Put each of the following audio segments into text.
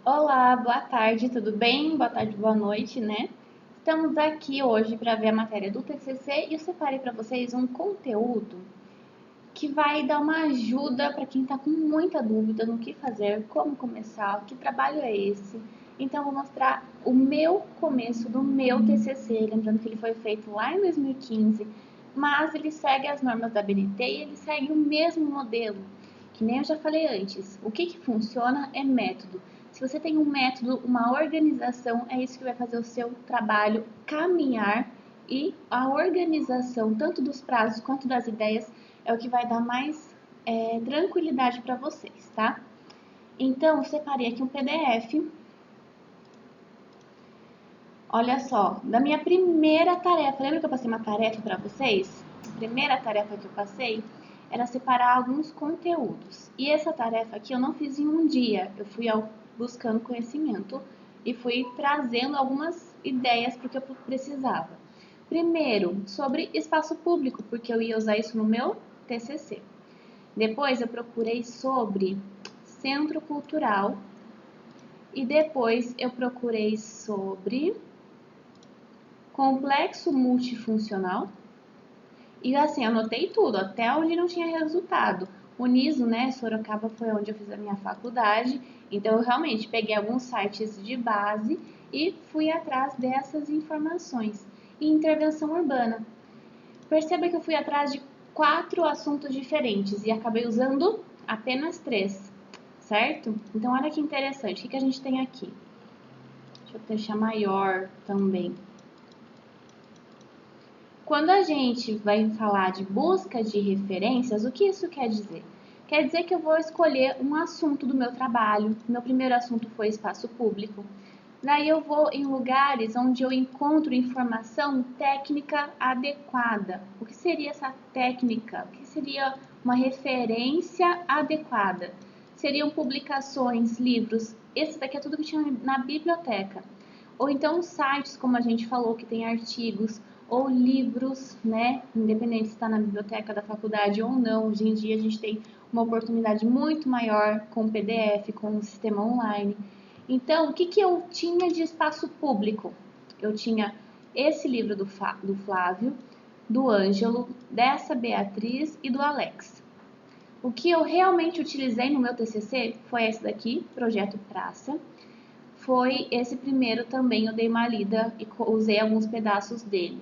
Olá, boa tarde, tudo bem? Boa tarde, boa noite, né? Estamos aqui hoje para ver a matéria do TCC e eu separei para vocês um conteúdo que vai dar uma ajuda para quem está com muita dúvida no que fazer, como começar, que trabalho é esse. Então, eu vou mostrar o meu começo do meu TCC, lembrando que ele foi feito lá em 2015, mas ele segue as normas da BNT e ele segue o mesmo modelo, que nem eu já falei antes. O que funciona é método. Se você tem um método, uma organização, é isso que vai fazer o seu trabalho caminhar e a organização, tanto dos prazos quanto das ideias, é o que vai dar mais tranquilidade para vocês, tá? Então, eu separei aqui um PDF. Olha só, da minha primeira tarefa, lembra que eu passei uma tarefa para vocês? A primeira tarefa que eu passei era separar alguns conteúdos. E essa tarefa aqui eu não fiz em um dia, eu fui buscando conhecimento e fui trazendo algumas ideias para o que eu precisava. Primeiro, sobre espaço público, porque eu ia usar isso no meu TCC. Depois eu procurei sobre centro cultural e depois eu procurei sobre complexo multifuncional e assim, anotei tudo, até onde não tinha resultado. O NISO, né, Sorocaba foi onde eu fiz a minha faculdade, então eu realmente peguei alguns sites de base e fui atrás dessas informações. E intervenção urbana. Perceba que eu fui atrás de 4 assuntos diferentes e acabei usando apenas 3, certo? Então, olha que interessante, o que a gente tem aqui? Deixa eu deixar maior também. Quando a gente vai falar de busca de referências, o que isso quer dizer? Quer dizer que eu vou escolher um assunto do meu trabalho. Meu primeiro assunto foi espaço público. Daí eu vou em lugares onde eu encontro informação técnica adequada. O que seria essa técnica? O que seria uma referência adequada? Seriam publicações, livros. Esse daqui é tudo que tinha na biblioteca. Ou então sites, como a gente falou, que tem artigos ou livros, né? Independente se está na biblioteca da faculdade ou não. Hoje em dia a gente tem uma oportunidade muito maior com o PDF, com o sistema online. Então, o que eu tinha de espaço público? Eu tinha esse livro do Flávio, do Ângelo, dessa Beatriz e do Alex. O que eu realmente utilizei no meu TCC foi esse daqui, Projeto Praça. Foi esse primeiro também, eu dei uma lida e usei alguns pedaços dele,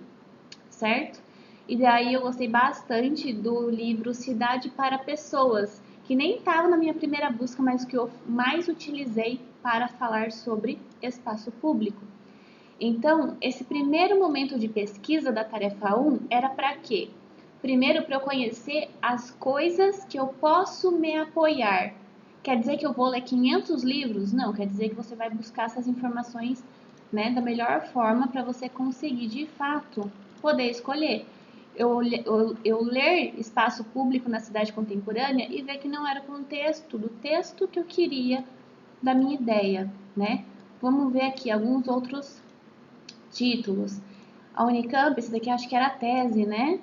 certo? E daí eu gostei bastante do livro Cidade para Pessoas, que nem estava na minha primeira busca, mas que eu mais utilizei para falar sobre espaço público. Então, esse primeiro momento de pesquisa da tarefa 1 era para quê? Primeiro, para eu conhecer as coisas que eu posso me apoiar. Quer dizer que eu vou ler 500 livros? Não, quer dizer que você vai buscar essas informações, né, da melhor forma para você conseguir, de fato, poder escolher. Eu ler espaço público na cidade contemporânea e ver que não era o contexto do texto que eu queria, da minha ideia, né? Vamos ver aqui alguns outros títulos. A Unicamp, esse daqui acho que era a tese, né?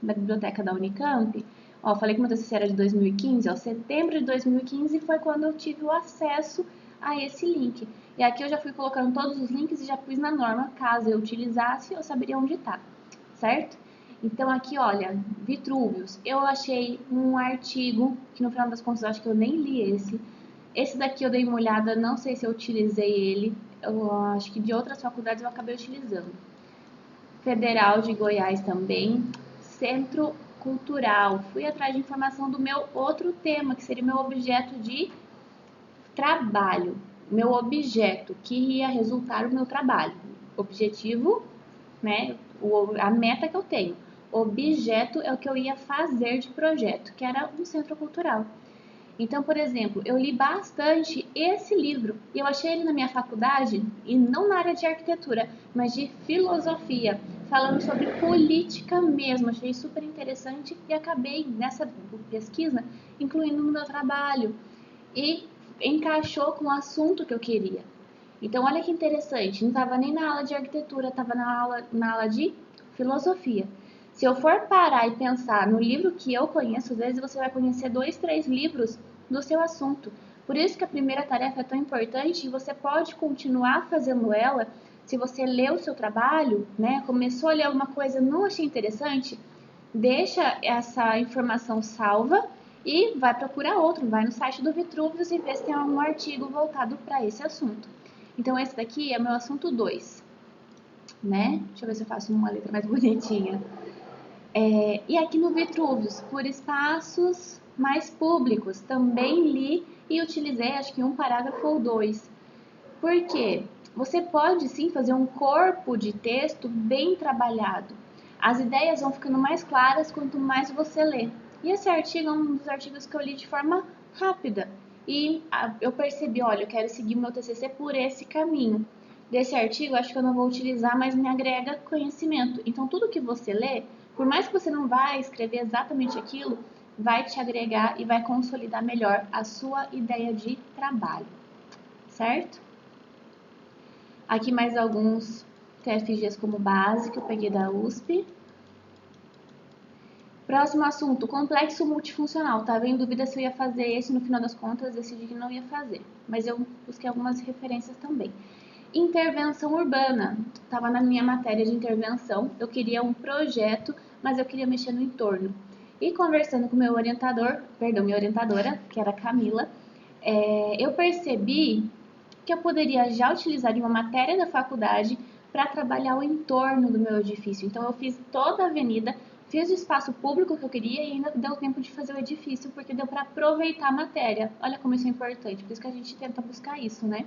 Da biblioteca da Unicamp. Ó, falei que meu TCC era de 2015, ó, setembro de 2015 foi quando eu tive o acesso a esse link. E aqui eu já fui colocando todos os links e já pus na norma, caso eu utilizasse, eu saberia onde tá, certo? Então aqui, olha, Vitrúvios, eu achei um artigo, que no final das contas eu acho que eu nem li esse. Esse daqui eu dei uma olhada, não sei se eu utilizei ele, eu acho que de outras faculdades eu acabei utilizando. Federal de Goiás também, Centro Cultural. Fui atrás de informação do meu outro tema, que seria o meu objeto de trabalho. Meu objeto, que ia resultar o meu trabalho. Objetivo, né? A meta que eu tenho. Objeto é o que eu ia fazer de projeto, que era um centro cultural. Então, por exemplo, eu li bastante esse livro e eu achei ele na minha faculdade, e não na área de arquitetura, mas de filosofia, falando sobre política mesmo. Achei super interessante e acabei nessa pesquisa incluindo no meu trabalho e encaixou com o assunto que eu queria. Então, olha que interessante, não estava nem na aula de arquitetura, estava na aula de filosofia. Se eu for parar e pensar no livro que eu conheço, às vezes você vai conhecer 2, 3 livros do seu assunto, Por isso que a primeira tarefa é tão importante e você pode continuar fazendo ela. Se você lê o seu trabalho, né, começou a ler alguma coisa, não achei interessante, deixa essa informação salva e vai procurar outro, vai no site do Vitruvius e vê se tem algum artigo voltado para esse assunto. Então esse daqui é o meu assunto 2, né? Deixa eu ver se eu faço uma letra mais bonitinha. E aqui no Vitruvius, por espaços mais públicos, também li e utilizei acho que um parágrafo ou dois. Por quê? Você pode sim fazer um corpo de texto bem trabalhado. As ideias vão ficando mais claras quanto mais você lê. E esse artigo é um dos artigos que eu li de forma rápida. E eu percebi, olha, eu quero seguir meu TCC por esse caminho. Desse artigo, acho que eu não vou utilizar, mas me agrega conhecimento. Então, tudo que você lê, por mais que você não vá escrever exatamente aquilo, vai te agregar e vai consolidar melhor a sua ideia de trabalho, certo? Aqui mais alguns TFGs como base que eu peguei da USP. Próximo assunto, complexo multifuncional. Tava em dúvida se eu ia fazer esse, no final das contas decidi que não ia fazer, mas eu busquei algumas referências também. Intervenção urbana, estava na minha matéria de intervenção, eu queria um projeto, mas eu queria mexer no entorno. E conversando com minha orientadora, que era a Camila, eu percebi que eu poderia já utilizar em uma matéria da faculdade para trabalhar o entorno do meu edifício. Então eu fiz toda a avenida, fiz o espaço público que eu queria e ainda deu tempo de fazer o edifício, porque deu para aproveitar a matéria. Olha como isso é importante, por isso que a gente tenta buscar isso, né?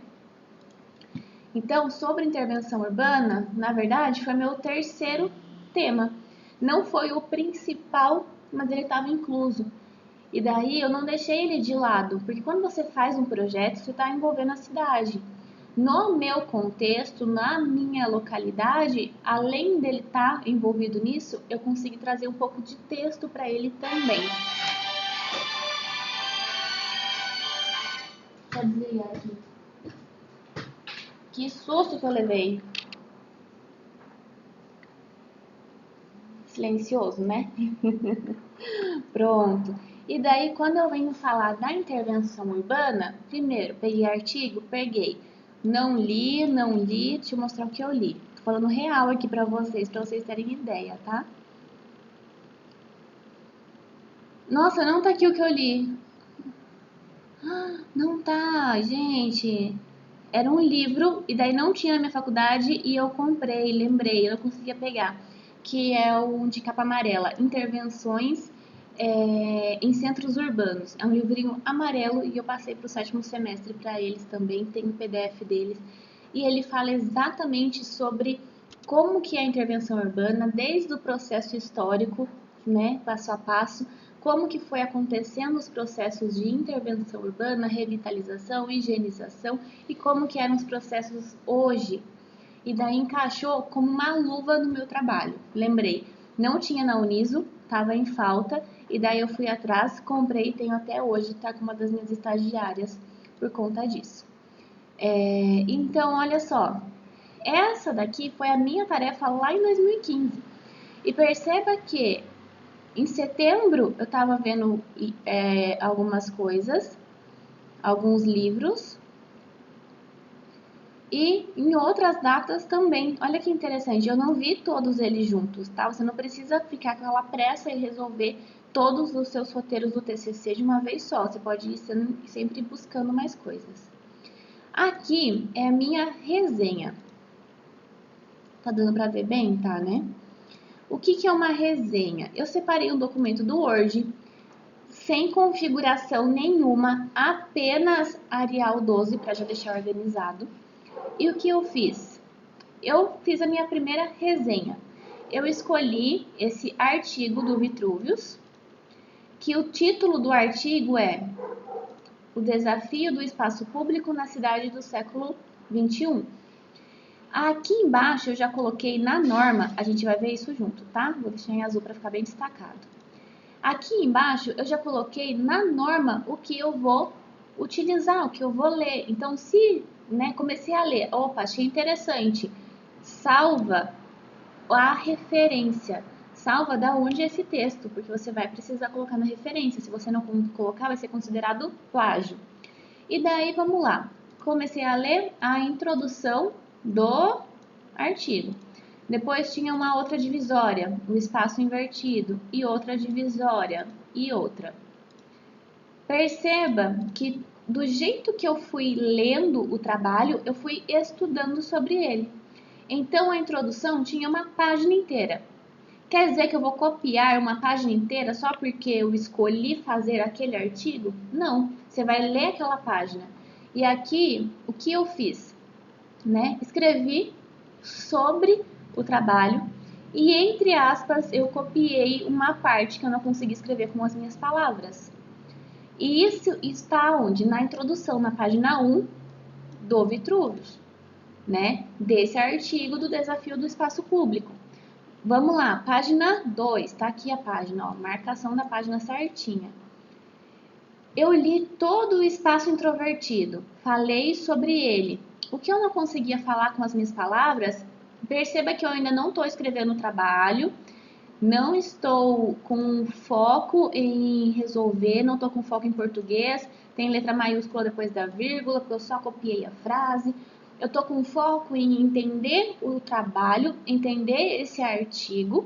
Então, sobre intervenção urbana, na verdade, foi meu terceiro tema. Não foi o principal, mas ele estava incluso. E daí eu não deixei ele de lado, porque quando você faz um projeto, você está envolvendo a cidade. No meu contexto, na minha localidade, além dele estar envolvido nisso, eu consegui trazer um pouco de texto para ele também. Deixa eu desligar aqui. Que susto que eu levei. Silencioso, né? Pronto. E daí, quando eu venho falar da intervenção urbana, primeiro, peguei artigo? Peguei. Não li, deixa eu mostrar o que eu li. Tô falando real aqui pra vocês terem ideia, tá? Nossa, não tá aqui o que eu li. Não tá, gente. Era um livro, e daí não tinha na minha faculdade, e eu comprei, lembrei, eu não conseguia pegar. Que é o de capa amarela, Intervenções em Centros Urbanos. É um livrinho amarelo e eu passei para o 7º semestre para eles também, tem o PDF deles. E ele fala exatamente sobre como que é a intervenção urbana, desde o processo histórico, né, passo a passo, como que foi acontecendo os processos de intervenção urbana, revitalização, higienização e como que eram os processos hoje. E daí encaixou como uma luva no meu trabalho. Lembrei, não tinha na Uniso, estava em falta, e daí eu fui atrás, comprei e tenho até hoje, tá com uma das minhas estagiárias por conta disso. Então, olha só, essa daqui foi a minha tarefa lá em 2015. E perceba que em setembro eu estava vendo algumas coisas, alguns livros, e em outras datas também. Olha que interessante, eu não vi todos eles juntos, tá? Você não precisa ficar com aquela pressa e resolver todos os seus roteiros do TCC de uma vez só. Você pode ir sempre buscando mais coisas. Aqui é a minha resenha. Tá dando pra ver bem? Tá, né? O que é uma resenha? Eu separei um documento do Word, sem configuração nenhuma, apenas Arial 12 para já deixar organizado. E o que eu fiz? Eu fiz a minha primeira resenha. Eu escolhi esse artigo do Vitruvius, que o título do artigo é O Desafio do Espaço Público na Cidade do Século XXI. Aqui embaixo eu já coloquei na norma, a gente vai ver isso junto, tá? Vou deixar em azul para ficar bem destacado. Aqui embaixo eu já coloquei na norma o que eu vou utilizar, o que eu vou ler. Então, se comecei a ler, opa, achei interessante, salva a referência, salva da onde é esse texto, porque você vai precisar colocar na referência. Se você não colocar, vai ser considerado plágio. E daí, vamos lá. Comecei a ler a introdução do artigo. Depois tinha uma outra divisória, o espaço invertido, e outra divisória, e outra. Perceba que do jeito que eu fui lendo o trabalho, eu fui estudando sobre ele. Então, a introdução tinha uma página inteira. Quer dizer que eu vou copiar uma página inteira só porque eu escolhi fazer aquele artigo? Não, você vai ler aquela página. E aqui, o que eu fiz? Escrevi sobre o trabalho e, entre aspas, eu copiei uma parte que eu não consegui escrever com as minhas palavras. E isso está onde? Na introdução, na página 1 do Vitruvius, desse artigo do desafio do espaço público. Vamos lá, página 2, tá aqui a página, ó, marcação da página certinha. Eu li todo o espaço introvertido, falei sobre ele. O que eu não conseguia falar com as minhas palavras, perceba que eu ainda não estou escrevendo o trabalho, não estou com foco em resolver, não estou com foco em português, tem letra maiúscula depois da vírgula, porque eu só copiei a frase. Eu estou com foco em entender o trabalho, entender esse artigo,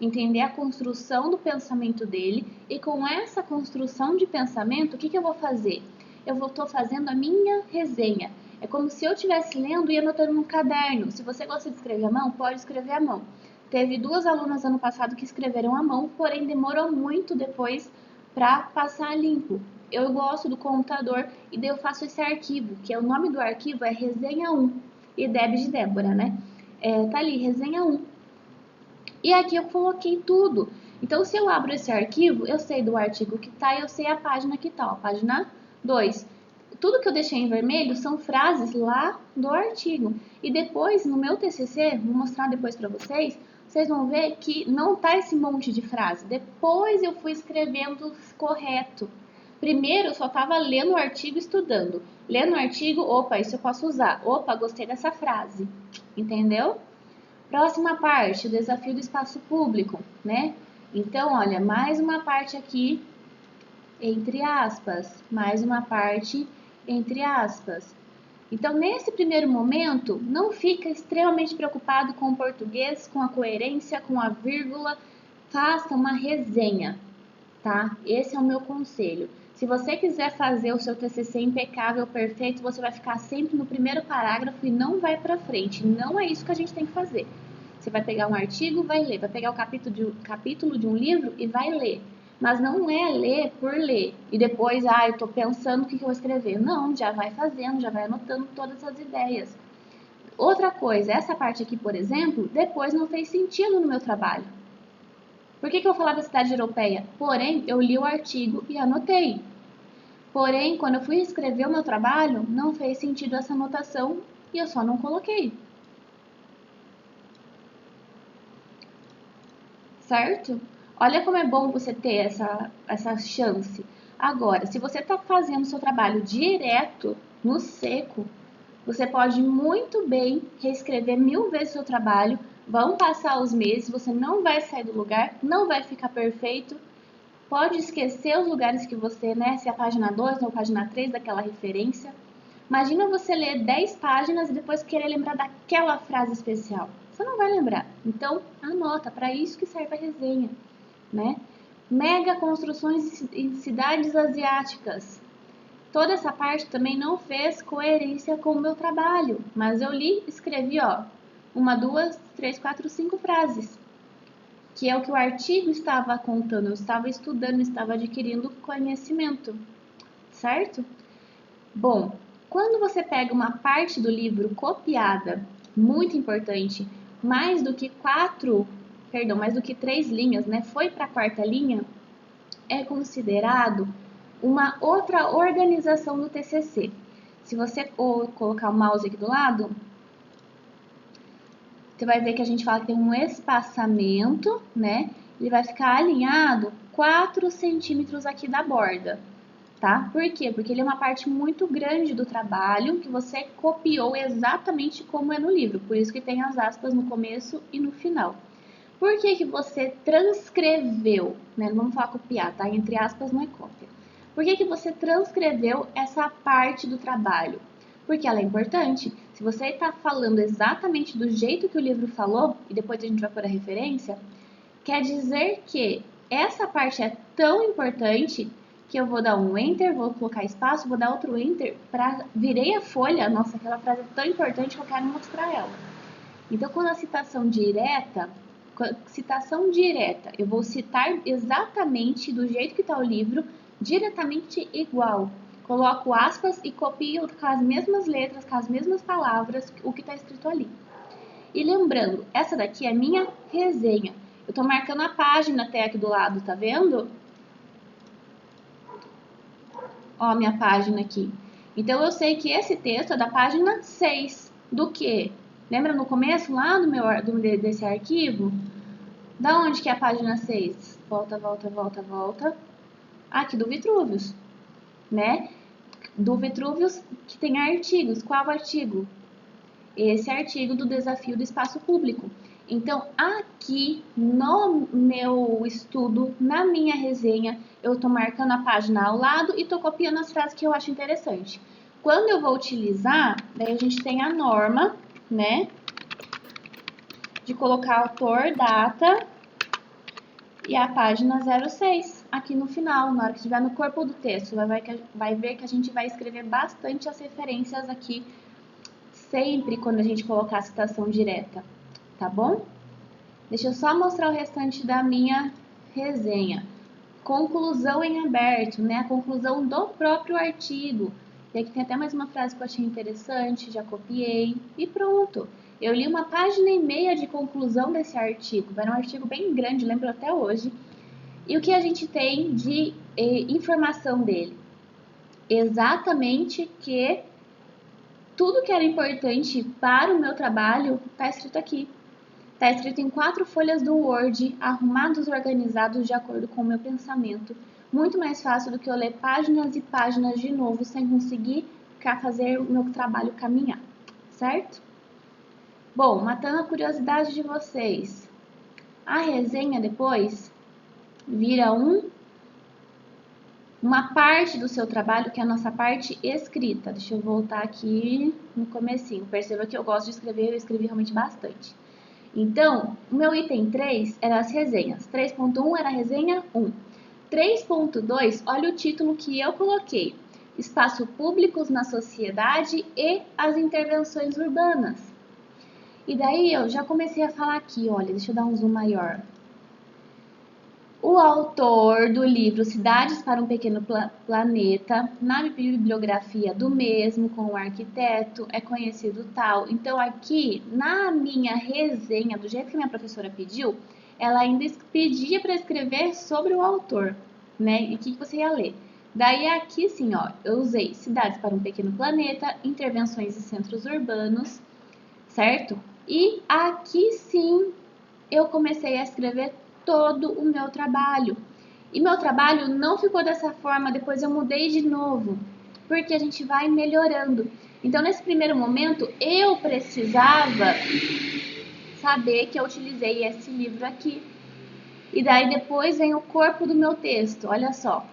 entender a construção do pensamento dele, e com essa construção de pensamento, o que eu vou fazer? Eu estou fazendo a minha resenha. É como se eu estivesse lendo e anotando num caderno. Se você gosta de escrever à mão, pode escrever à mão. Teve 2 alunas ano passado que escreveram à mão, porém demorou muito depois para passar limpo. Eu gosto do computador e daí eu faço esse arquivo, que é o nome do arquivo é resenha 1, e Deb de Débora, tá ali, resenha 1. E aqui eu coloquei tudo. Então, se eu abro esse arquivo, eu sei do artigo que tá e eu sei a página que tá, ó, página 2. Tudo que eu deixei em vermelho são frases lá do artigo. E depois, no meu TCC, vou mostrar depois para vocês, vocês vão ver que não tá esse monte de frase. Depois eu fui escrevendo correto. Primeiro, eu só estava lendo o artigo e estudando. Lendo o artigo, opa, isso eu posso usar. Opa, gostei dessa frase. Entendeu? Próxima parte, o desafio do espaço público, Então, olha, mais uma parte aqui, entre aspas. Mais uma parte, entre aspas. Então, nesse primeiro momento, não fica extremamente preocupado com o português, com a coerência, com a vírgula. Faça uma resenha, tá? Esse é o meu conselho. Se você quiser fazer o seu TCC impecável, perfeito, você vai ficar sempre no primeiro parágrafo e não vai para frente. Não é isso que a gente tem que fazer. Você vai pegar um artigo, vai ler. Vai pegar o capítulo de um livro e vai ler. Mas não é ler por ler. E depois, eu tô pensando o que eu vou escrever. Não, já vai fazendo, já vai anotando todas as ideias. Outra coisa, essa parte aqui, por exemplo, depois não fez sentido no meu trabalho. Por que eu falava cidade europeia? Porém, eu li o artigo e anotei. Porém, quando eu fui escrever o meu trabalho, não fez sentido essa anotação e eu só não coloquei. Certo? Olha como é bom você ter essa chance. Agora, se você está fazendo seu trabalho direto, no seco, você pode muito bem reescrever 1000 vezes o seu trabalho. Vão passar os meses, você não vai sair do lugar, não vai ficar perfeito. Pode esquecer os lugares que você, se é a página 2 ou a página 3 daquela referência. Imagina você ler 10 páginas e depois querer lembrar daquela frase especial. Você não vai lembrar. Então, anota, para isso que serve a resenha, Mega construções em cidades asiáticas. Toda essa parte também não fez coerência com o meu trabalho, mas eu li, escrevi, 1, 2, 3, 4, 5 frases, que é o que o artigo estava contando, eu estava estudando, estava adquirindo conhecimento, certo? Bom, quando você pega uma parte do livro copiada, muito importante, mais do que 3 linhas, foi para a 4ª linha, é considerado uma outra organização do TCC. Se você colocar o mouse aqui do lado, você vai ver que a gente fala que tem um espaçamento, Ele vai ficar alinhado 4 centímetros aqui da borda, tá? Por quê? Porque ele é uma parte muito grande do trabalho que você copiou exatamente como é no livro. Por isso que tem as aspas no começo e no final. Por que você transcreveu, Não vamos falar copiar, tá? Entre aspas não é cópia. Por que você transcreveu essa parte do trabalho? Porque ela é importante. Se você está falando exatamente do jeito que o livro falou, e depois a gente vai pôr a referência, quer dizer que essa parte é tão importante que eu vou dar um enter, vou colocar espaço, vou dar outro enter, virei a folha, nossa, aquela frase é tão importante que eu quero mostrar ela. Então, quando a citação direta, eu vou citar exatamente do jeito que está o livro, diretamente igual. Coloco aspas e copio com as mesmas letras, com as mesmas palavras, o que está escrito ali. E lembrando, essa daqui é minha resenha. Eu estou marcando a página até aqui do lado, tá vendo? Ó, minha página aqui. Então, eu sei que esse texto é da página 6. Do quê? Lembra no começo lá desse arquivo? Da onde que é a página 6? Volta, volta, volta, volta. Aqui do Vitruvius, né? Do Vitruvius que tem artigos. Qual artigo? Esse artigo do desafio do espaço público. Então, aqui no meu estudo, na minha resenha, eu estou marcando a página ao lado e estou copiando as frases que eu acho interessante. Quando eu vou utilizar, daí a gente tem a norma, né? De colocar autor, data e a página 06 aqui no final, na hora que estiver no corpo do texto. Vai ver que a gente vai escrever bastante as referências aqui, sempre quando a gente colocar a citação direta, tá bom? Deixa eu só mostrar o restante da minha resenha. Conclusão em aberto, né? A conclusão do próprio artigo. E aqui tem até mais uma frase que eu achei interessante, já copiei e pronto. Eu li uma página e meia de conclusão desse artigo. Era um artigo bem grande, lembro até hoje. E o que a gente tem de informação dele? Exatamente que tudo que era importante para o meu trabalho está escrito aqui. Está escrito em 4 folhas do Word, arrumados e organizados de acordo com o meu pensamento. Muito mais fácil do que eu ler páginas e páginas de novo sem conseguir fazer o meu trabalho caminhar, certo? Bom, matando a curiosidade de vocês, a resenha depois vira uma parte do seu trabalho, que é a nossa parte escrita. Deixa eu voltar aqui no comecinho. Perceba que eu gosto de escrever, eu escrevi realmente bastante. Então, o meu item 3 era as resenhas. 3.1 era a resenha 1. 3.2, olha o título que eu coloquei. Espaços públicos na sociedade e as intervenções urbanas. E daí eu já comecei a falar aqui, olha, deixa eu dar um zoom maior. O autor do livro Cidades para um Pequeno Planeta, na bibliografia do mesmo, com o arquiteto, é conhecido tal. Então, aqui, na minha resenha, do jeito que minha professora pediu, ela ainda pedia para escrever sobre o autor, né? E o que você ia ler. Daí, aqui, sim, ó, eu usei Cidades para um Pequeno Planeta, Intervenções em Centros Urbanos, certo? E aqui, sim, eu comecei a escrever todo o meu trabalho. E meu trabalho não ficou dessa forma, depois eu mudei de novo, porque a gente vai melhorando. Então, nesse primeiro momento, eu precisava saber que eu utilizei esse livro aqui. E daí depois vem o corpo do meu texto, olha só.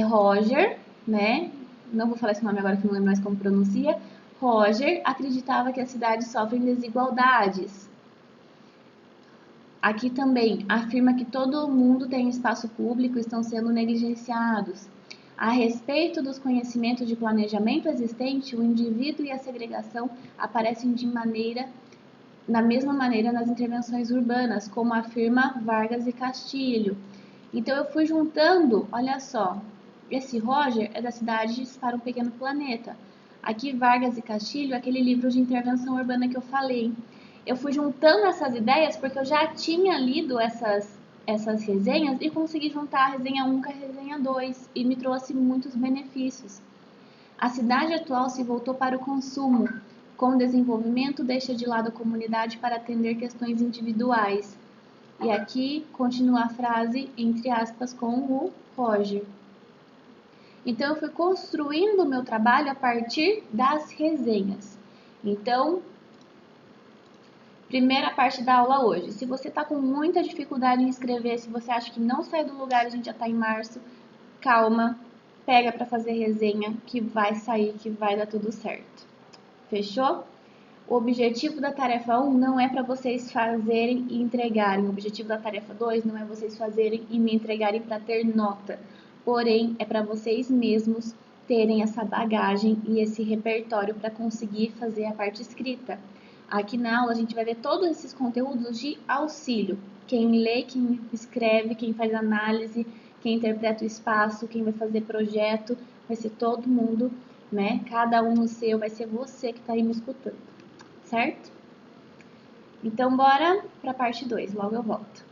Roger, né? Não vou falar esse nome agora que não lembro mais como pronuncia. Roger acreditava que a cidade sofre desigualdades. Aqui também afirma que todo mundo tem espaço público e estão sendo negligenciados. A respeito dos conhecimentos de planejamento existente, o indivíduo e a segregação aparecem da mesma maneira nas intervenções urbanas, como afirma Vargas e Castilho. Então eu fui juntando, olha só, esse Roger é da Cidades para um Pequeno Planeta. Aqui Vargas e Castilho, aquele livro de intervenção urbana que eu falei. Eu fui juntando essas ideias porque eu já tinha lido essas resenhas e consegui juntar a resenha 1 com a resenha 2 e me trouxe muitos benefícios. A cidade atual se voltou para o consumo. Com o desenvolvimento, deixa de lado a comunidade para atender questões individuais. E aqui continua a frase, entre aspas, com o Roger. Então, eu fui construindo o meu trabalho a partir das resenhas. Então, primeira parte da aula hoje. Se você está com muita dificuldade em escrever, se você acha que não sai do lugar, a gente já está em março, calma. pega para fazer resenha que vai sair, que vai dar tudo certo. Fechou? O objetivo da tarefa 1 não é para vocês fazerem e entregarem. O objetivo da tarefa 2 não é vocês fazerem e me entregarem para ter nota. Porém, é para vocês mesmos terem essa bagagem e esse repertório para conseguir fazer a parte escrita. Aqui na aula a gente vai ver todos esses conteúdos de auxílio. Quem lê, quem escreve, quem faz análise, quem interpreta o espaço, quem vai fazer projeto, vai ser todo mundo, né? Cada um no seu, vai ser você que está aí me escutando, certo? Então, bora para a parte 2, logo eu volto.